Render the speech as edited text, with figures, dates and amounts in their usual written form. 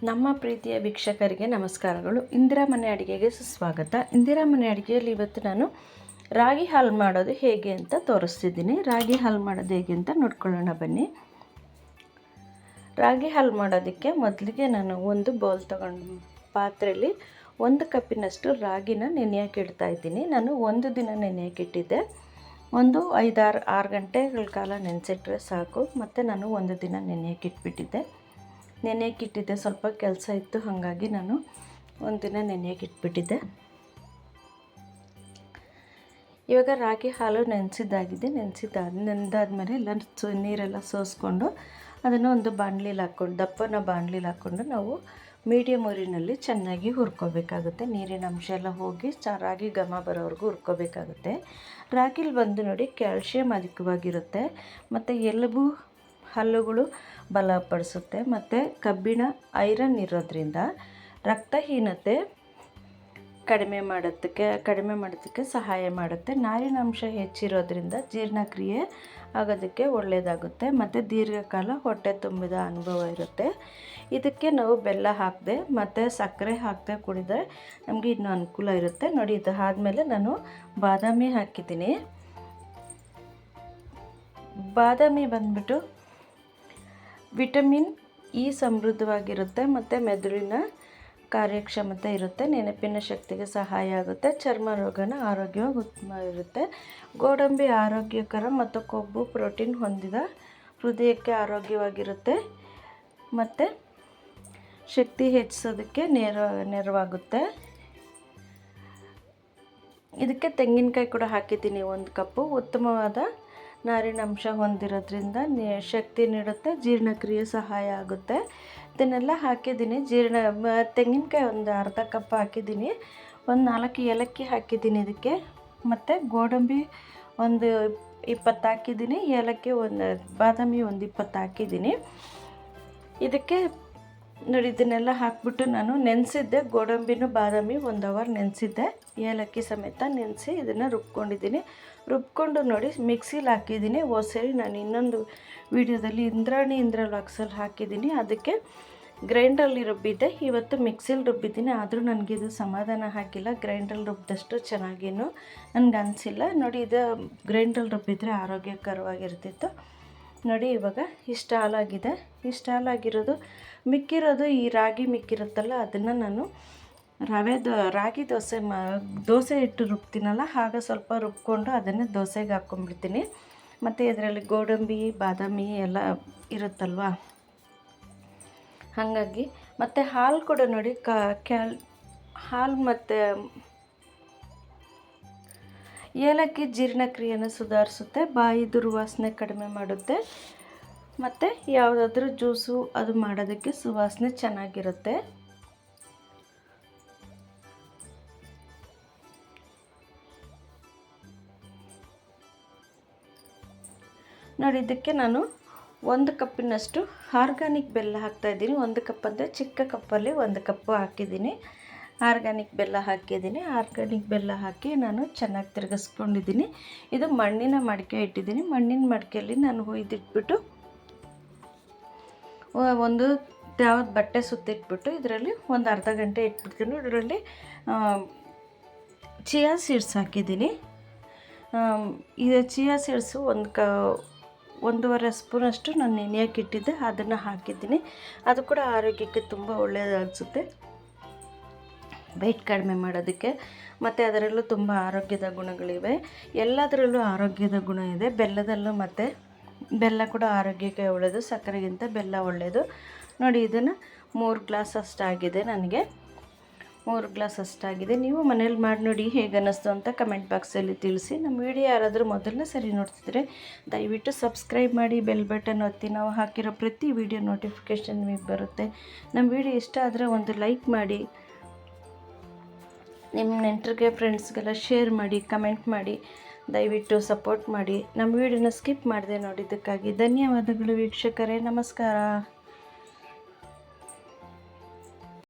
ನಮ್ಮ ಪ್ರೀತಿಯ ವೀಕ್ಷಕರಿಗೆ ನಮಸ್ಕಾರಗಳು. ಇಂದಿರಾ ಮನೆ ಅಡುಗೆಗೆ ಸುಸ್ವಾಗತ. ಇಂದಿರಾ ಮನೆ ಅಡುಗೆಯಲ್ಲಿ ಇವತ್ತು ನಾನು ರಾಗಿ ಹಾಲು ಮಾಡೋದು ಹೇಗೆ ಅಂತ ತೋರಿಸ್ತಿದ್ದೀನಿ. ರಾಗಿ ಹಾಲು ಮಾಡೋದು ಹೇಗೆ ಅಂತ ನೋಡ್ಕೊಳ್ಳೋಣ ಬನ್ನಿ. ರಾಗಿ ಹಾಲು ಮಾಡೋದಕ್ಕೆ ಮೊದಲಿಗೆ ನಾನು ಒಂದು ಬೌಲ್ ತೊಗೊಂಡು ಪಾತ್ರೆಯಲ್ಲಿ 1 ಕಪ್ಪಿನಷ್ಟು ರಾಗಿನ ನೆನೆಯೋಕೆ ಇಡ್ತಾ ಇದ್ದೀನಿ. ನಾನು ಒಂದು ದಿನ ನೆನೆಯೋಕೆ ಇಟ್ಟಿದ್ದೆ. ಒಂದು 5-6 ಗಂಟೆಗಳ ಕಾಲ ನೆನೆಸಿಟ್ರೆ ಸಾಕು. ಮತ್ತು ನಾನು ಒಂದು ದಿನ ನೆನೆಯೋಕೆ ಇಟ್ಬಿಟ್ಟಿದ್ದೆ. ಸ್ವಲ್ಪ ಕೆಲಸ ಇತ್ತು, ಹಾಗಾಗಿ ನಾನು ಒಂದಿನ ನೆನೆಯೋಕೆ ಇಟ್ಬಿಟ್ಟಿದ್ದೆ. ಇವಾಗ ರಾಗಿ ಹಾಲು ನೆನೆದಾದ್ಮೇಲೆ ಎಲ್ಲ ನೀರೆಲ್ಲ ಸೋಸ್ಕೊಂಡು ಅದನ್ನು ಒಂದು ಬಾಣಲಿಲಿ ಹಾಕ್ಕೊಂಡು ದಪ್ಪನ ಬಾಣಲಿಲಿ ಹಾಕ್ಕೊಂಡು ನಾವು ಮೀಡಿಯಮ್ ಊರಿನಲ್ಲಿ ಚೆನ್ನಾಗಿ ಹುರ್ಕೋಬೇಕಾಗುತ್ತೆ. ನೀರಿನ ಅಂಶ ಎಲ್ಲ ಹೋಗಿ ರಾಗಿ ಘಮ ಬರೋವರೆಗೂ ಹುರ್ಕೋಬೇಕಾಗುತ್ತೆ. ರಾಗಿಲಿ ಬಂದು ನೋಡಿ ಕ್ಯಾಲ್ಶಿಯಂ ಅಧಿಕವಾಗಿರುತ್ತೆ ಮತ್ತು ಎಲುಬು ಹಲ್ಲುಗಳು ಬಲಪಡಿಸುತ್ತೆ ಮತ್ತು ಕಬ್ಬಿಣ ಐರನ್ ಇರೋದ್ರಿಂದ ರಕ್ತಹೀನತೆ ಕಡಿಮೆ ಮಾಡೋದಕ್ಕೆ ಸಹಾಯ ಮಾಡುತ್ತೆ. ನಾರಿನಾಂಶ ಹೆಚ್ಚಿರೋದ್ರಿಂದ ಜೀರ್ಣಕ್ರಿಯೆ ಆಗೋದಕ್ಕೆ ಒಳ್ಳೆಯದಾಗುತ್ತೆ ಮತ್ತು ದೀರ್ಘಕಾಲ ಹೊಟ್ಟೆ ತುಂಬಿದ ಅನುಭವ ಇರುತ್ತೆ. ಇದಕ್ಕೆ ನಾವು ಬೆಲ್ಲ ಹಾಕದೆ ಮತ್ತು ಸಕ್ಕರೆ ಹಾಕದೆ ಕುಡಿದ್ರೆ ನಮಗೆ ಇನ್ನೂ ಅನುಕೂಲ ಇರುತ್ತೆ. ನೋಡಿ, ಇದು ಆದಮೇಲೆ ನಾನು ಬಾದಾಮಿ ಹಾಕಿದ್ದೀನಿ. ಬಾದಾಮಿ ಬಂದ್ಬಿಟ್ಟು ವಿಟಮಿನ್ ಇ ಸಮೃದ್ಧವಾಗಿರುತ್ತೆ ಮತ್ತು ಮೆದುಳಿನ ಕಾರ್ಯಕ್ಷಮತೆ ಇರುತ್ತೆ, ನೆನಪಿನ ಶಕ್ತಿಗೆ ಸಹಾಯ ಆಗುತ್ತೆ, ಚರ್ಮ ರೋಗನ ಆರೋಗ್ಯವಾಗಿ ಉತ್ತಮ ಇರುತ್ತೆ. ಗೋಡಂಬಿ ಆರೋಗ್ಯಕರ ಮತ್ತು ಕೊಬ್ಬು ಪ್ರೋಟೀನ್ ಹೊಂದಿದ ಹೃದಯಕ್ಕೆ ಆರೋಗ್ಯವಾಗಿರುತ್ತೆ ಮತ್ತು ಶಕ್ತಿ ಹೆಚ್ಚಿಸೋದಕ್ಕೆ ನೆರವಾಗುತ್ತೆ. ಇದಕ್ಕೆ ತೆಂಗಿನಕಾಯಿ ಕೂಡ ಹಾಕಿದ್ದೀನಿ 1 ಕಪ್ಪು. ಉತ್ತಮವಾದ ನಾರಿನಾಂಶ ಹೊಂದಿರೋದ್ರಿಂದ ಶಕ್ತಿ ನೀಡುತ್ತೆ, ಜೀರ್ಣಕ್ರಿಯೆ ಸಹಾಯ ಆಗುತ್ತೆ. ಇದನ್ನೆಲ್ಲ ಹಾಕಿದ್ದೀನಿ. ತೆಂಗಿನಕಾಯಿ ಒಂದು ಅರ್ಧ ಕಪ್ ಹಾಕಿದ್ದೀನಿ. ಒಂದು 4 ಏಲಕ್ಕಿ ಹಾಕಿದ್ದೀನಿ ಇದಕ್ಕೆ. ಮತ್ತು ಗೋಡಂಬಿ ಒಂದು 20 ಹಾಕಿದ್ದೀನಿ. ಏಲಕ್ಕಿ ಬಾದಾಮಿ ಒಂದು 20 ಹಾಕಿದ್ದೀನಿ. ಇದಕ್ಕೆ ನೋಡಿ, ಇದನ್ನೆಲ್ಲ ಹಾಕ್ಬಿಟ್ಟು ನಾನು ನೆನೆಸಿದ್ದೆ. ಗೋಡಂಬಿನೂ ಬಾದಾಮಿ 1 ಅವರ್ ನೆನೆಸಿದ್ದೆ, ಏಲಕ್ಕಿ ಸಮೇತ ನೆನೆಸಿ ಇದನ್ನು ರುಬ್ಕೊಂಡು ನೋಡಿ ಮಿಕ್ಸಿಲಿ ಹಾಕಿದ್ದೀನಿ. ಸರಿ, ನಾನು ಇನ್ನೊಂದು ವಿಡಿಯೋದಲ್ಲಿ ಇಂದ್ರಾಣಿ ವ್ಲಾಗ್ಸಲ್ಲಿ ಹಾಕಿದ್ದೀನಿ. ಅದಕ್ಕೆ ಗ್ರೈಂಡ್ರಲ್ಲಿ ರುಬ್ಬಿದ್ದೆ. ಇವತ್ತು ಮಿಕ್ಸಿಲಿ ರುಬ್ಬಿದ್ದೀನಿ. ಆದರೂ ನನಗಿದು ಸಮಾಧಾನ ಆಗಿಲ್ಲ. ಗ್ರೈಂಡ್ರಲ್ಲಿ ರುಬ್ಬಿದಷ್ಟು ಚೆನ್ನಾಗೇನು ನನಗೆ ಅನಿಸಿಲ್ಲ. ನೋಡಿ, ಇದು ಗ್ರೈಂಡ್ರಲ್ಲಿ ರುಬ್ಬಿದ್ರೆ ಆರೋಗ್ಯಕರವಾಗಿರ್ತಿತ್ತು. ನೋಡಿ, ಇವಾಗ ಇಷ್ಟು ಹಾಲಾಗಿರೋದು ಮಿಕ್ಕಿರೋದು ಈ ರಾಗಿ ಮಿಕ್ಕಿರುತ್ತಲ್ಲ, ಅದನ್ನು ನಾನು ರಾಗಿ ದೋಸೆ ಹಿಟ್ಟು ರುಬ್ತೀನಲ್ಲ, ಆಗ ಸ್ವಲ್ಪ ರುಬ್ಕೊಂಡು ಅದನ್ನೇ ದೋಸೆಗೆ ಹಾಕ್ಕೊಂಡ್ಬಿಡ್ತೀನಿ. ಮತ್ತು ಇದರಲ್ಲಿ ಗೋಡಂಬಿ ಬಾದಾಮಿ ಎಲ್ಲ ಇರುತ್ತಲ್ವ, ಹಾಗಾಗಿ. ಮತ್ತು ಹಾಲು ಕೂಡ ನೋಡಿ ಹಾಲು ಮತ್ತು ಏಲಕ್ಕಿ ಜೀರ್ಣಕ್ರಿಯೆಯನ್ನು ಸುಧಾರಿಸುತ್ತೆ, ಬಾಯಿ ದುರ್ವಾಸನೆ ಕಡಿಮೆ ಮಾಡುತ್ತೆ ಮತ್ತು ಯಾವುದಾದ್ರೂ ಜ್ಯೂಸು ಅದು ಮಾಡೋದಕ್ಕೆ ಸುವಾಸನೆ ಚೆನ್ನಾಗಿರುತ್ತೆ. ನೋಡಿ, ಇದಕ್ಕೆ ನಾನು 1 ಕಪ್ಪಿನಷ್ಟು ಆರ್ಗ್ಯಾನಿಕ್ ಬೆಲ್ಲ ಹಾಕ್ತಾಯಿದ್ದೀನಿ. 1 ಕಪ್ ಅಂದರೆ ಚಿಕ್ಕ ಕಪ್ಪಲ್ಲಿ 1 ಕಪ್ಪು ಹಾಕಿದ್ದೀನಿ. ಆರ್ಗ್ಯಾನಿಕ್ ಬೆಲ್ಲ ಹಾಕಿ ನಾನು ಚೆನ್ನಾಗಿ ತಿರುಗಿಸ್ಕೊಂಡಿದ್ದೀನಿ. ಇದು ಮಣ್ಣಿನ ಮಡಿಕೆ ಇಟ್ಟಿದ್ದೀನಿ. ಮಣ್ಣಿನ ಮಡಿಕೆಯಲ್ಲಿ ನಾನು ಹುಯ್ದಿಟ್ಬಿಟ್ಟು ಒಂದು ಯಾವ್ದು ಬಟ್ಟೆ ಸುತ್ತಿಟ್ಬಿಟ್ಟು ಇದರಲ್ಲಿ ಒಂದು ಅರ್ಧ ಗಂಟೆ ಇಟ್ಬಿಡ್ತೀನಿ. ಇದರಲ್ಲಿ ಚಿಯಾ ಸೀಡ್ಸ್ ಹಾಕಿದ್ದೀನಿ. ಇದು ಚಿಯಾ ಸೀಡ್ಸು 1.5 ಸ್ಪೂನಷ್ಟು ನಾನು ನೆನೆಯೋಕೆ ಇಟ್ಟಿದ್ದೆ, ಅದನ್ನು ಹಾಕಿದ್ದೀನಿ. ಅದು ಕೂಡ ಆರೋಗ್ಯಕ್ಕೆ ತುಂಬ ಒಳ್ಳೆಯದಾಗಿಸುತ್ತೆ, ವೆಯ್ಟ್ ಕಡಿಮೆ ಮಾಡೋದಕ್ಕೆ. ಮತ್ತು ಅದರಲ್ಲೂ ತುಂಬ ಆರೋಗ್ಯದ ಗುಣಗಳಿವೆ. ಎಲ್ಲದರಲ್ಲೂ ಆರೋಗ್ಯದ ಗುಣ ಇದೆ. ಬೆಲ್ಲದಲ್ಲೂ ಮತ್ತು ಬೆಲ್ಲ ಕೂಡ ಆರೋಗ್ಯಕ್ಕೆ ಒಳ್ಳೆಯದು, ಸಕ್ಕರೆಗಿಂತ ಬೆಲ್ಲ ಒಳ್ಳೆಯದು. ನೋಡಿ, ಇದನ್ನು 3 ಗ್ಲಾಸ್ ಅಷ್ಟಾಗಿದೆ. ನನಗೆ 3 ಗ್ಲಾಸ್ ಅಷ್ಟಾಗಿದೆ. ನೀವು ಮನೇಲಿ ಮಾಡಿ ನೋಡಿ ಹೇಗೆ ಅನ್ನಿಸ್ತು ಅಂತ ಕಮೆಂಟ್ ಬಾಕ್ಸಲ್ಲಿ ತಿಳಿಸಿ. ನಮ್ಮ ವಿಡಿಯೋ ಯಾರಾದರೂ ಮೊದಲನೇ ಸರಿ ನೋಡ್ತಿದ್ರೆ ದಯವಿಟ್ಟು ಸಬ್ಸ್ಕ್ರೈಬ್ ಮಾಡಿ, ಬೆಲ್ ಬಟನ್ ಒತ್ತಿ. ನಾವು ಹಾಕಿರೋ ಪ್ರತಿ ವಿಡಿಯೋ ನೋಟಿಫಿಕೇಷನ್ ನಿಮಗೆ ಬರುತ್ತೆ. ನಮ್ಮ ವಿಡಿಯೋ ಇಷ್ಟ ಆದರೆ ಒಂದು ಲೈಕ್ ಮಾಡಿ, ನಿಮ್ಮ ನೆಂಟರಿಗೆ ಫ್ರೆಂಡ್ಸ್ಗೆಲ್ಲ ಶೇರ್ ಮಾಡಿ, ಕಮೆಂಟ್ ಮಾಡಿ, ದಯವಿಟ್ಟು ಸಪೋರ್ಟ್ ಮಾಡಿ. ನಮ್ಮ ವಿಡಿಯೋನ ಸ್ಕಿಪ್ ಮಾಡದೆ ನೋಡಿದ್ದಕ್ಕಾಗಿ ಧನ್ಯವಾದಗಳು ವೀಕ್ಷಕರೇ. ನಮಸ್ಕಾರ.